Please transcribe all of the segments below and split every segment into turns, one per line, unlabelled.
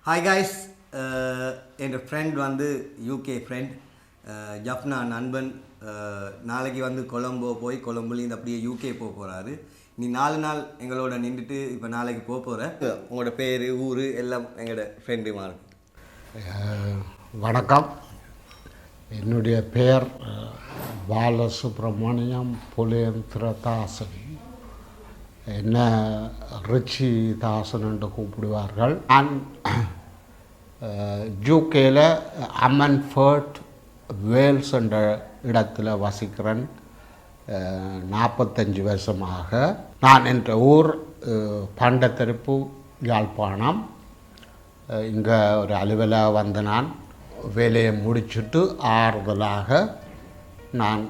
Hi guys, என் friend வந்து UK friend Jaffna நண்பன் நாளைக்கு வந்து கொலம்போ போய் கொலம்புலேருந்து அப்படியே யூகே போக போகிறாரு. நீ 4 நாள் எங்களோட நின்றுட்டு இப்போ நாளைக்கு போக போகிறேன். உங்களோட பேர் ஊர் எல்லாம் எங்களோட ஃப்ரெண்டு மாதிரி.
வணக்கம், என்னுடைய பெயர் பாலசுப்ரமணியம் புலேந்திரதாசன். என்ன ரிச்சி தாசன் என்று கூப்பிடுவார்கள். நான் யூகேயில் அமன்ஃபர்ட் வேல்ஸ் என்ற இடத்துல வசிக்கிறேன். 45 வருஷமாக. நான் என்ற ஊர் பண்டத்தரிப்பு, யாழ்ப்பாணம். இங்கே ஒரு அலுவலாக வந்து நான் வேலையை முடிச்சுட்டு ஆறுதலாக நான்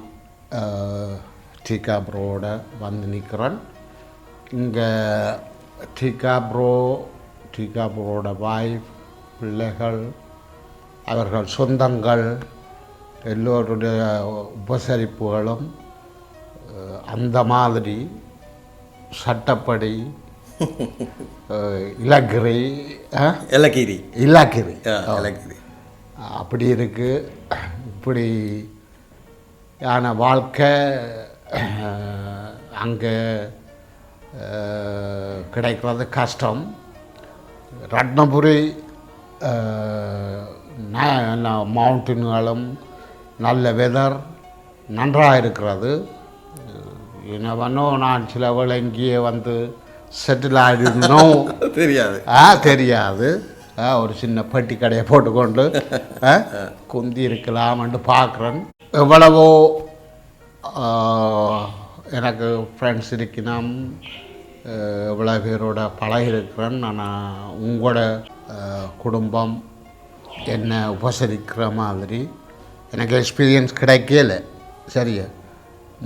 டீகாப்ரோட வந்து நிற்கிறேன். இங்கே டீகாப்ரோட வைஃப், பிள்ளைகள், அவர்கள் சொந்தங்கள் எல்லோருடைய உபசரிப்புகளும் அந்த மாதிரி சட்டப்படி
இலக்கிரி
அப்படி இருக்குது. இப்படி யான வாழ்க்கை அங்கே கிடைக்கிறது கஷ்டம். ரத்னபுரி மவுண்டன்களும் நல்ல வெதர் நன்றாக இருக்கிறது. என்னவனோ நான் சில வேளை இங்கேயே வந்து செட்டில் ஆகிடணும் தெரியாது. ஒரு சின்ன பெட்டி கடையை போட்டுக்கொண்டு குந்தி இருக்கலாம்னு பார்க்குறேன். எவ்வளவோ எனக்கு ஃப்ரெண்ட்ஸ் இருக்கணும், எவ்வளோ பேரோட பழகிருக்கிறேன். ஆனால் உங்களோட குடும்பம் என்னை உபசரிக்கிற மாதிரி எனக்கு எக்ஸ்பீரியன்ஸ் கிடைக்கல. சரியா,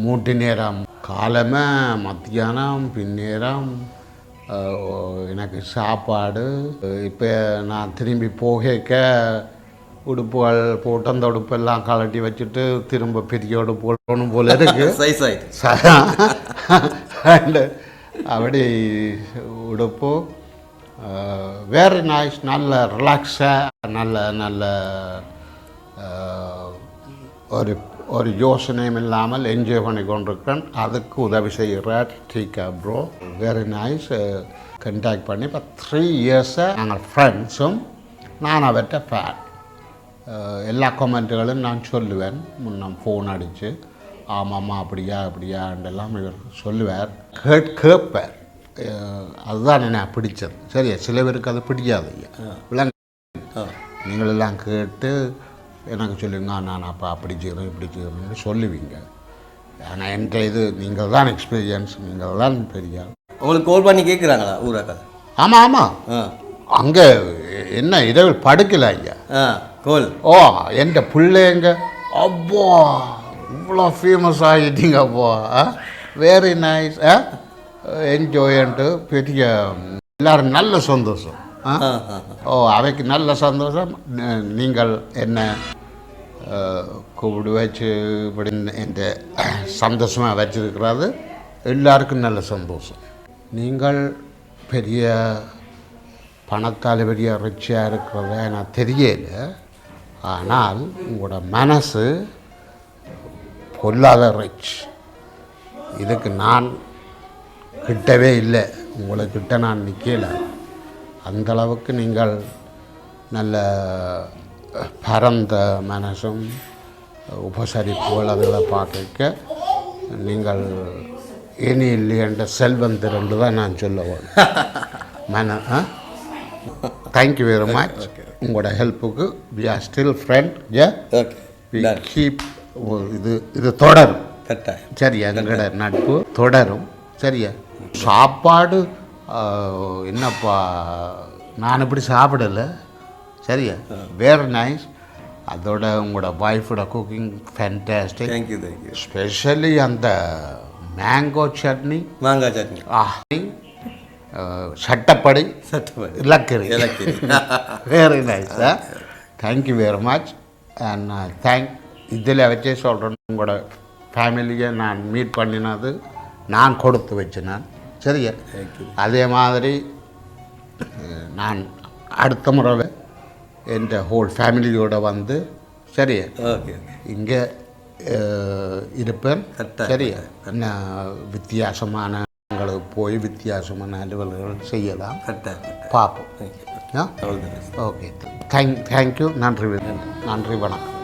3 நேரம் காலமே, மத்தியானம், பின்னேரம் எனக்கு சாப்பாடு. இப்போ நான் திரும்பி போக உடுப்புகள் போட்டு அந்த உடுப்பெல்லாம் கலட்டி வச்சுட்டு திரும்ப பெரிய உடுப்பு போடணும் போல இருக்கு. அப்படி உடுப்பு வெரி நைஸ். நல்ல ரிலாக்ஸாக நல்ல ஒரு யோசனையும் இல்லாமல் என்ஜாய் பண்ணி கொண்டிருக்கிறேன். அதுக்கு உதவி செய்கிறார் டீகாப்ரோ. Very nice. கண்டாக்ட் பண்ணி இப்போ 3 இயர்ஸாக நாங்கள் ஃப்ரெண்ட்ஸும். நான் அவர்கிட்ட ஃபேன். எல்லா கமெண்ட்டுகளும் நான் சொல்லுவேன். முன்ன ஃபோன் அடித்து ஆமாம்மா அப்படியாண்டெல்லாம் இவர் சொல்லுவார். கேட்பார். அதுதான் என்ன பிடிச்சது. சரியா, சில பேருக்கு அது பிடிக்காது. நீங்களெல்லாம் கேட்டு எனக்கு சொல்லுங்க, நான் அப்போ அப்படி செய்கிறேன் இப்படி செய்கிறேன்னு சொல்லுவீங்க. ஆனால் என்ற இது நீங்கள் தான் எக்ஸ்பீரியன்ஸ், நீங்கள் தான் பெரிய.
உங்களுக்கு கால் பண்ணி கேட்குறாங்களா ஊராக்கா?
ஆமாம். அங்கே என்ன இரவில் படுக்கல ஐயா. என் பிள்ளைங்க அப்போ இவ்வளோ ஃபேமஸ் ஆகிட்டீங்க. அப்போ வெரி நைஸ். என்ஜாய்ன்ட்டு பெரிய எல்லோரும் நல்ல சந்தோஷம். அவைக்கு நல்ல சந்தோஷம். நீங்கள் என்ன கூப்பிடு வச்சு இப்படி என்ற சந்தோஷமாக வச்சிருக்கிறது எல்லாருக்கும் நல்ல சந்தோஷம். நீங்கள் பெரிய பணத்தால் பெரிய ரிச்சாக இருக்கிறத எனக்கு தெரியல. ஆனால் உங்களோட மனசு பொல்லாத ரிச். இதுக்கு நான் கிட்டவே இல்லை, உங்களுக்கிட்ட நான் நிற்கலை. அந்தளவுக்கு நீங்கள் நல்ல பரந்த மனசும் உபசரிப்புகள் அதில் பார்க்க நீங்கள் இனி இல்லையன்ற செல்வம் திரண்டு தான் நான் சொல்லுவேன். Thank you very much. உங்களோட ஹெல்ப்புக்கு we are still friend. Keep இது தொடரும். சரியா, எங்களோட நட்பு தொடரும். சரியா, சாப்பாடு என்னப்பா நான் இப்படி சாப்பிடலை. சரியா, வெரி நைஸ். அதோட உங்களோட ஒய்ஃபோட குக்கிங் ஃபேன்டாஸ்டிக்.
தேங்க்யூ.
ஸ்பெஷலி அந்த மாங்காய் சட்னி சட்டப்படி இலக்கரி very nice. Thank you very much. And இதில் வச்சே சொல்கிறேன், உங்களோட ஃபேமிலியை நான் மீட் பண்ணினது நான் கொடுத்து வச்சேன். சரியா, அதே மாதிரி நான் அடுத்த முறை என் ஹோல் ஃபேமிலியோட வந்து சரியா
ஓகே ஓகே
இங்கே இருப்பேன்
கரெக்டாக
சரியா நான் வித்தியாசமான உங்களுக்கு போய் வித்தியாசமான அலுவல்கள் செய்யலாம்
கரெக்டாக
பார்ப்போம்
தேங்க்யூ
ஓகே தேங்க்யூ நன்றி நன்றி வணக்கம்